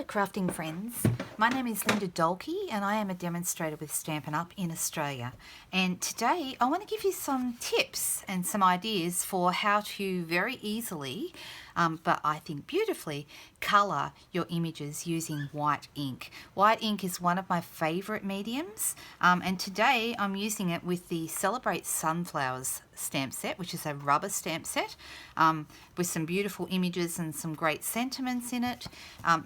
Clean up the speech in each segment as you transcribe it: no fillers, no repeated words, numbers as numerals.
Hello crafting friends, my name is Linda Dolke and I am a demonstrator with Stampin' Up! In Australia, and today I want to give you some tips and some ideas for how to very easily, but I think beautifully, colour your images using white ink. White ink is one of my favourite mediums, and today I'm using it with the Celebrate Sunflowers stamp set, which is a rubber stamp set with some beautiful images and some great sentiments in it.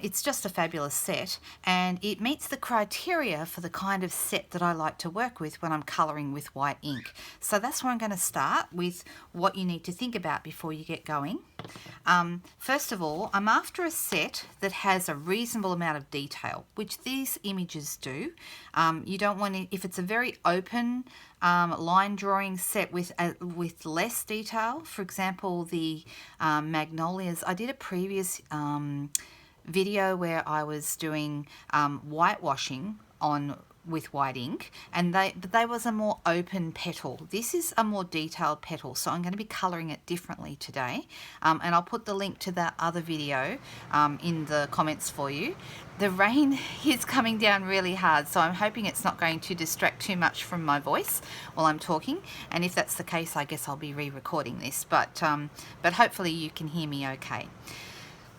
It's just a fabulous set, and it meets the criteria for the kind of set that I like to work with when I'm colouring with white ink. So that's where I'm going to start with what you need to think about before you get going. First of all, I'm after a set that has a reasonable amount of detail, which these images do. You don't want to, if it's a very open line drawing set with less detail, for example the magnolias. I did a previous video where I was doing whitewashing with white ink, and they was a more open petal. This is a more detailed petal, so I'm going to be colouring it differently today, and I'll put the link to that other video in the comments for you. The rain is coming down really hard, so I'm hoping it's not going to distract too much from my voice while I'm talking, and if that's the case I guess I'll be re-recording this, but hopefully you can hear me okay.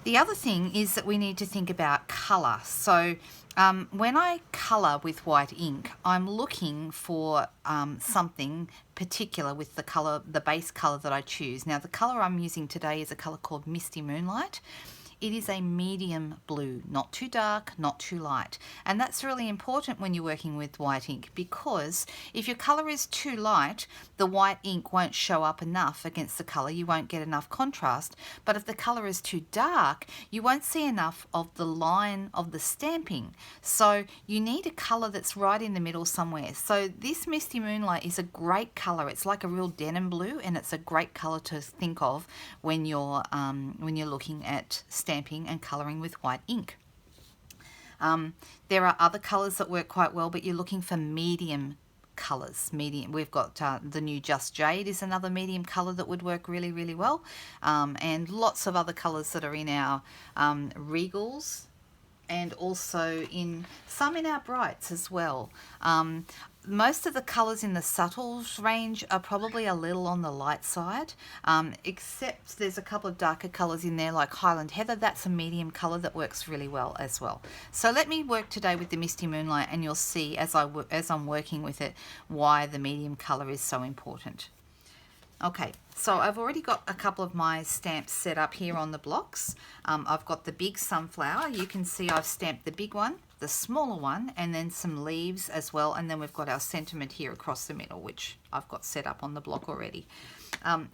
The other thing is that we need to think about colour. So when I colour with white ink, I'm looking for something particular with the colour, the base colour that I choose. Now the colour I'm using today is a colour called Misty Moonlight. It is a medium blue, not too dark, not too light. And that's really important when you're working with white ink, because if your colour is too light, the white ink won't show up enough against the colour. You won't get enough contrast. But if the colour is too dark, you won't see enough of the line of the stamping. So you need a colour that's right in the middle somewhere. So this Misty Moonlight is a great colour. It's like a real denim blue, and it's a great colour to think of when you're looking at stamping and colouring with white ink. There are other colours that work quite well, but you're looking for medium colours. Medium. We've got the new Just Jade is another medium colour that would work really, really well, and lots of other colours that are in our Regals, and also in some in our Brights as well. Most of the colours in the Subtles range are probably a little on the light side, except there's a couple of darker colours in there like Highland Heather. That's a medium colour that works really well as well. So let me work today with the Misty Moonlight, and you'll see as I'm working with it why the medium colour is so important. Okay, so I've already got a couple of my stamps set up here on the blocks. I've got the big sunflower. You can see I've stamped the big one, the smaller one, and then some leaves as well, and then we've got our sentiment here across the middle, which I've got set up on the block already.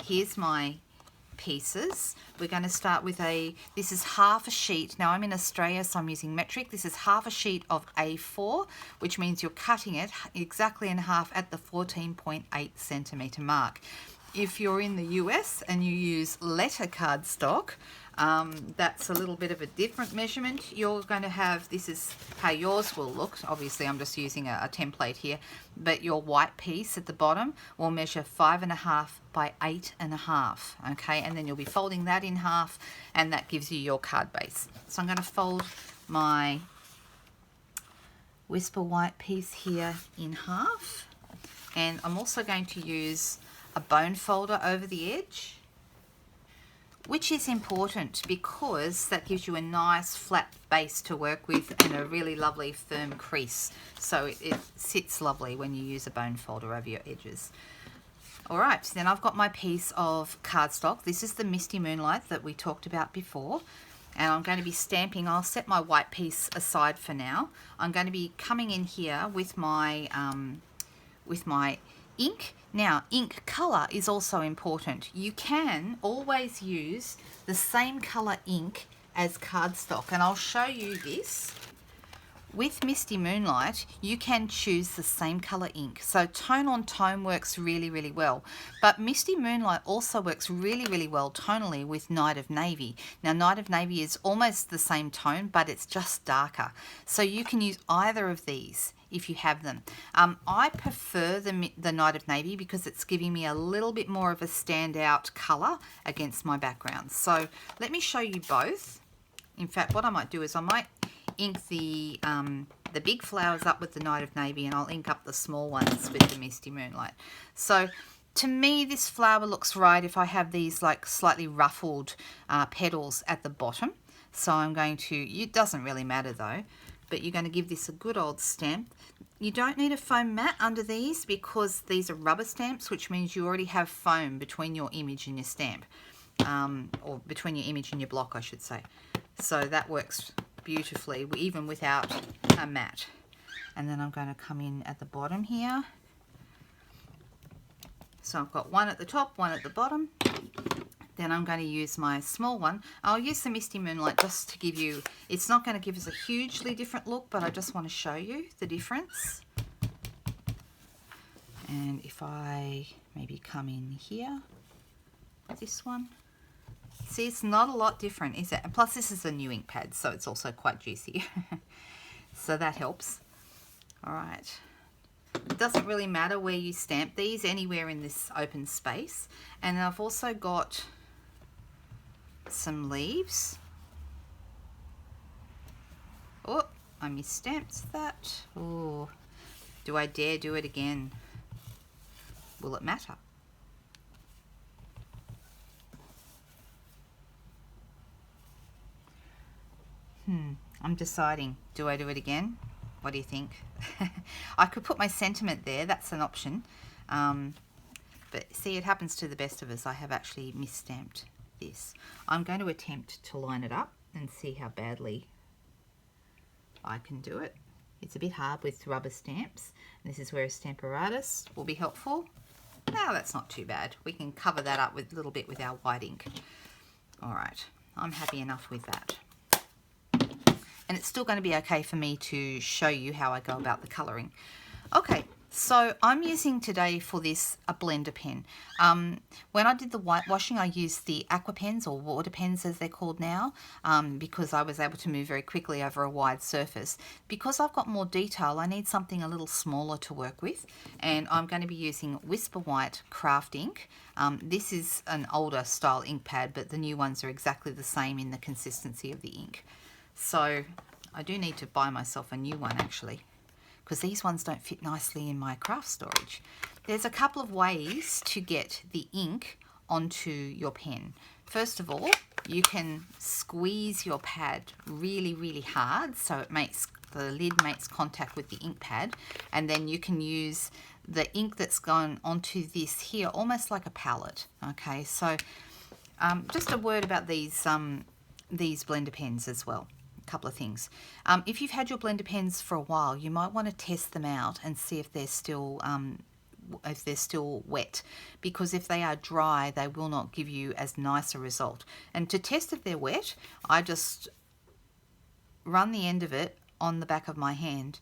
Here's my pieces. We're going to start with this is half a sheet. Now I'm in Australia, so I'm using metric. This is half a sheet of A4, which means you're cutting it exactly in half at the 14.8 centimetre mark. If you're in the US and you use letter cardstock, that's a little bit of a different measurement. You're going to have, this is how yours will look. Obviously I'm just using a template here, but your white piece at the bottom will measure 5.5 by 8.5, okay, and then you'll be folding that in half, and that gives you your card base. So I'm going to fold my Whisper white piece here in half, and I'm also going to use a bone folder over the edge, which is important because that gives you a nice flat base to work with and a really lovely firm crease. So it sits lovely when you use a bone folder over your edges. Alright, then I've got my piece of cardstock. This is the Misty Moonlight that we talked about before, and I'm going to be stamping. I'll set my white piece aside for now. I'm going to be coming in here with my ink. Now, ink colour is also important. You can always use the same colour ink as cardstock, and I'll show you this. With Misty Moonlight, you can choose the same colour ink. So tone on tone works really, really well. But Misty Moonlight also works really, really well tonally with Night of Navy. Now, Night of Navy is almost the same tone, but it's just darker. So you can use either of these if you have them. I prefer the Night of Navy because it's giving me a little bit more of a standout colour against my background. So let me show you both. In fact, what I might do is I might ink the big flowers up with the Night of Navy, and I'll ink up the small ones with the Misty Moonlight. So to me, this flower looks right if I have these like slightly ruffled petals at the bottom. So I'm going to, it doesn't really matter though, but you're going to give this a good old stamp. You don't need a foam mat under these because these are rubber stamps, which means you already have foam between your image and your stamp, or between your image and your block, I should say. So that works beautifully, even without a mat. And then I'm going to come in at the bottom here. So I've got one at the top, one at the bottom. Then I'm going to use my small one. I'll use the Misty Moonlight just to give you, it's not going to give us a hugely different look, but I just want to show you the difference. And if I maybe come in here, this one. See, it's not a lot different, is it? And plus this is a new ink pad, so it's also quite juicy. So that helps. All right. It doesn't really matter where you stamp these, anywhere in this open space. And I've also got some leaves. Oh, I misstamped that. Oh, do I dare do it again? Will it matter? I'm deciding. Do I do it again? What do you think? I could put my sentiment there. That's an option. But see, it happens to the best of us. I have actually misstamped this. I'm going to attempt to line it up and see how badly I can do it. It's a bit hard with rubber stamps. And this is where a Stamparatus will be helpful. No, that's not too bad. We can cover that up with a little bit with our white ink. All right, I'm happy enough with that. And it's still going to be okay for me to show you how I go about the colouring. Okay, so I'm using today for this a blender pen. When I did the whitewashing, I used the aqua pens, or water pens as they're called now, because I was able to move very quickly over a wide surface. Because I've got more detail, I need something a little smaller to work with, and I'm going to be using Whisper White Craft ink. This is an older style ink pad, but the new ones are exactly the same in the consistency of the ink. So I do need to buy myself a new one actually, because these ones don't fit nicely in my craft storage. There's a couple of ways to get the ink onto your pen. First of all, you can squeeze your pad really, really hard so it makes the lid makes contact with the ink pad, and then you can use the ink that's gone onto this here almost like a palette. Okay, so just a word about these blender pens as well. Couple of things. If you've had your blender pens for a while, you might want to test them out and see if they're still wet, because if they are dry, they will not give you as nice a result. And to test if they're wet, I just run the end of it on the back of my hand,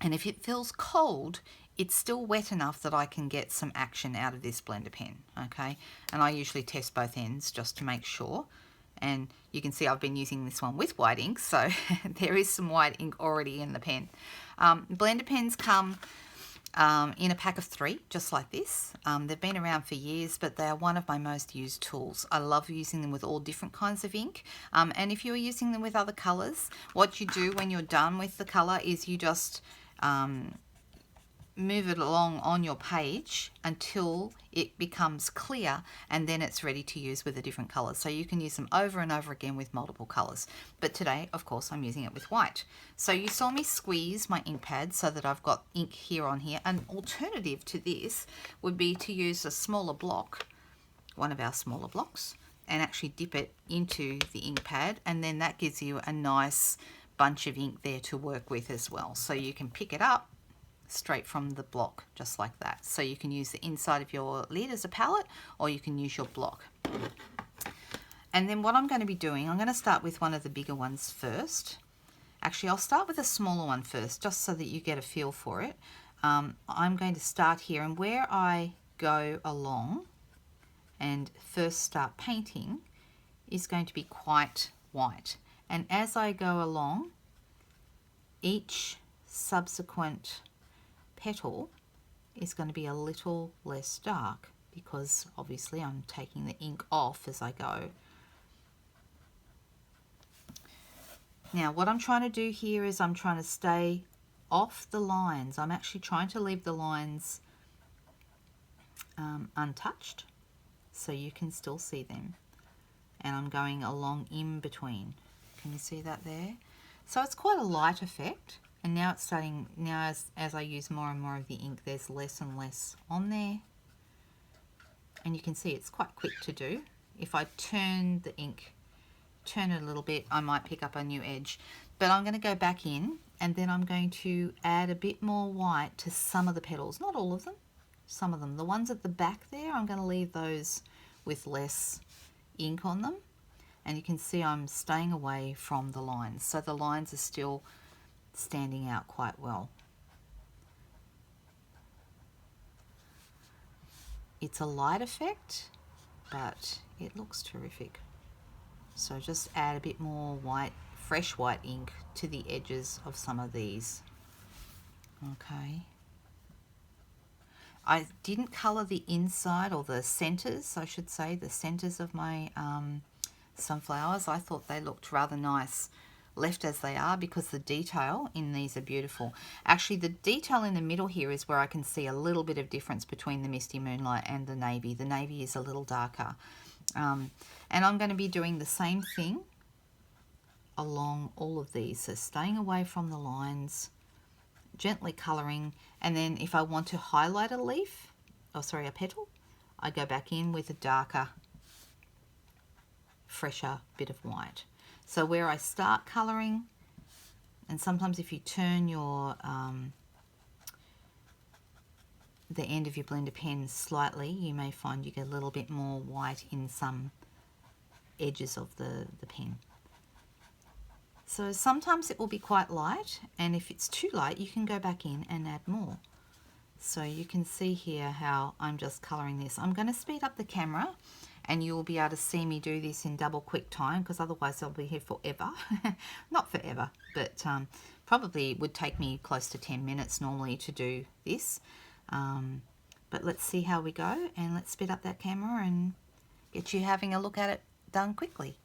and if it feels cold, it's still wet enough that I can get some action out of this blender pen. Okay, and I usually test both ends just to make sure. And you can see I've been using this one with white ink, so there is some white ink already in the pen. Blender pens come in a pack of 3, just like this. They've been around for years, but they are one of my most used tools. I love using them with all different kinds of ink. And if you're using them with other colours, what you do when you're done with the colour is you just move it along on your page until it becomes clear, and then it's ready to use with a different colour. So you can use them over and over again with multiple colours. But today, of course, I'm using it with white. So you saw me squeeze my ink pad so that I've got ink here on here. An alternative to this would be to use a smaller block, one of our smaller blocks, and actually dip it into the ink pad, and then that gives you a nice bunch of ink there to work with as well. So you can pick it up straight from the block, just like that. So you can use the inside of your lid as a palette, or you can use your block. And then what I'm going to be doing, I'm going to start with one of the bigger ones first. Actually, I'll start with a smaller one first, just so that you get a feel for it. I'm going to start here, and where I go along and first start painting is going to be quite white. And as I go along, each subsequent petal is going to be a little less dark, because obviously I'm taking the ink off as I go. Now what I'm trying to do here is I'm trying to stay off the lines. I'm actually trying to leave the lines untouched so you can still see them. And I'm going along in between. Can you see that there? So it's quite a light effect. And now it's starting, now as I use more and more of the ink, there's less and less on there. And you can see it's quite quick to do. If I turn the ink, turn it a little bit, I might pick up a new edge. But I'm going to go back in and then I'm going to add a bit more white to some of the petals. Not all of them, some of them. The ones at the back there, I'm going to leave those with less ink on them. And you can see I'm staying away from the lines. So the lines are still standing out quite well. It's a light effect, but it looks terrific. So just add a bit more white, fresh white ink to the edges of some of these. Okay. I didn't colour the inside, or the centres, I should say, the centres of my sunflowers. I thought they looked rather nice left as they are because the detail in these are beautiful. Actually, the detail in the middle here is where I can see a little bit of difference between the Misty Moonlight and the navy. The navy is a little darker. And I'm going to be doing the same thing along all of these. So staying away from the lines, gently colouring, and then if I want to highlight a leaf, a petal, I go back in with a darker, fresher bit of white. So where I start colouring, and sometimes if you turn your the end of your blender pen slightly, you may find you get a little bit more white in some edges of the pen. So sometimes it will be quite light, and if it's too light you can go back in and add more. So you can see here how I'm just colouring this. I'm going to speed up the camera and you'll be able to see me do this in double quick time, because otherwise I'll be here forever. Not forever, but probably would take me close to 10 minutes normally to do this. But let's see how we go, and let's speed up that camera and get you having a look at it done quickly.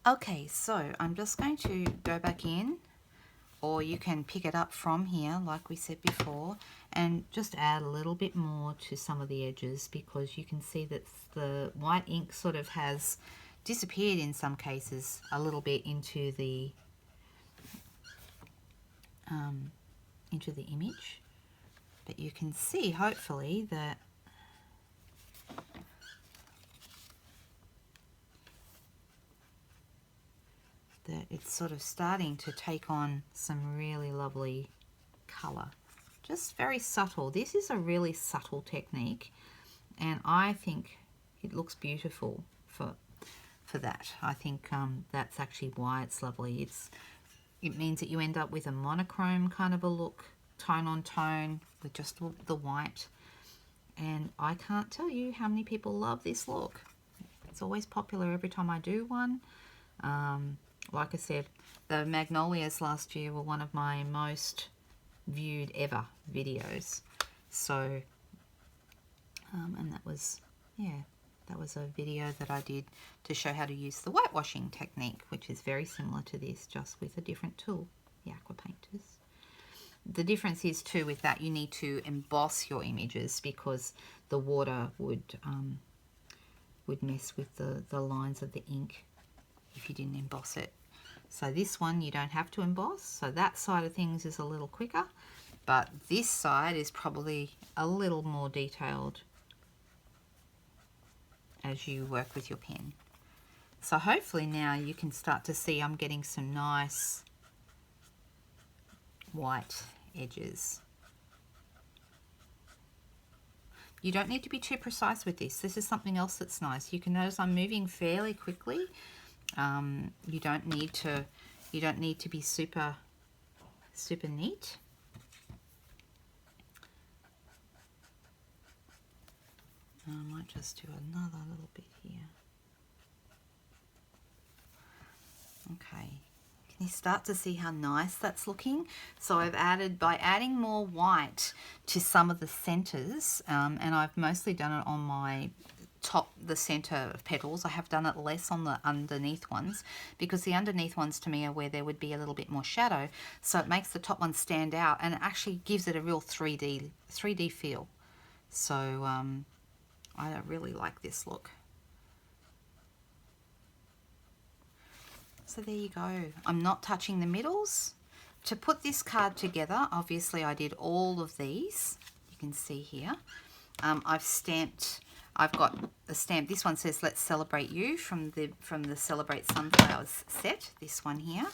Okay, so I'm just going to go back in, or you can pick it up from here like we said before, and just add a little bit more to some of the edges, because you can see that the white ink sort of has disappeared in some cases a little bit into the image. But you can see hopefully that it's sort of starting to take on some really lovely colour. Just very subtle. This is a really subtle technique, and I think it looks beautiful for that. I think that's actually why it's lovely. It means that you end up with a monochrome kind of a look, tone on tone, with just the white. And I can't tell you how many people love this look. It's always popular every time I do one. Like I said, the magnolias last year were one of my most viewed ever videos. So, and that was a video that I did to show how to use the whitewashing technique, which is very similar to this, just with a different tool, the aqua painters. The difference is too with that you need to emboss your images, because the water would mess with the lines of the ink if you didn't emboss it. So this one you don't have to emboss, so that side of things is a little quicker, but this side is probably a little more detailed as you work with your pen. So hopefully now you can start to see I'm getting some nice white edges. You don't need to be too precise with this. This is something else that's nice. You can notice I'm moving fairly quickly. You don't need to be super neat. I might just do another little bit here. Okay, can you start to see how nice that's looking? So I've added, by adding more white to some of the centers, and I've mostly done it on my top, the center of petals. I have done it less on the underneath ones, because the underneath ones to me are where there would be a little bit more shadow, so it makes the top one stand out and it actually gives it a real 3D feel. So I really like this look. So there you go. I'm not touching the middles. To put this card together, obviously I did all of these. You can see here. I've got a stamp. This one says "Let's Celebrate You" from the Celebrate Sunflowers set. This one here.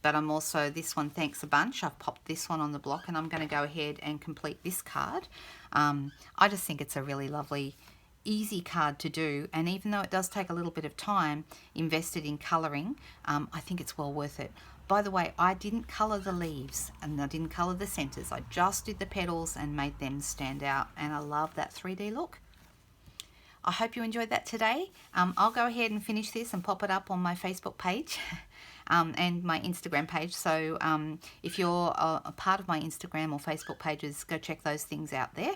But I'm also, this one, "Thanks a Bunch." I've popped this one on the block, and I'm going to go ahead and complete this card. I just think it's a really lovely, easy card to do, and even though it does take a little bit of time invested in colouring, I think it's well worth it. By the way, I didn't colour the leaves and I didn't colour the centres. I just did the petals and made them stand out, and I love that 3D look. I hope you enjoyed that today. I'll go ahead and finish this and pop it up on my Facebook page and my Instagram page. So if you're a part of my Instagram or Facebook pages, go check those things out there.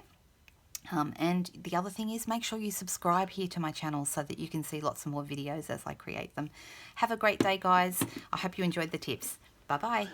And the other thing is, make sure you subscribe here to my channel so that you can see lots of more videos as I create them. Have a great day, guys. I hope you enjoyed the tips. Bye-bye.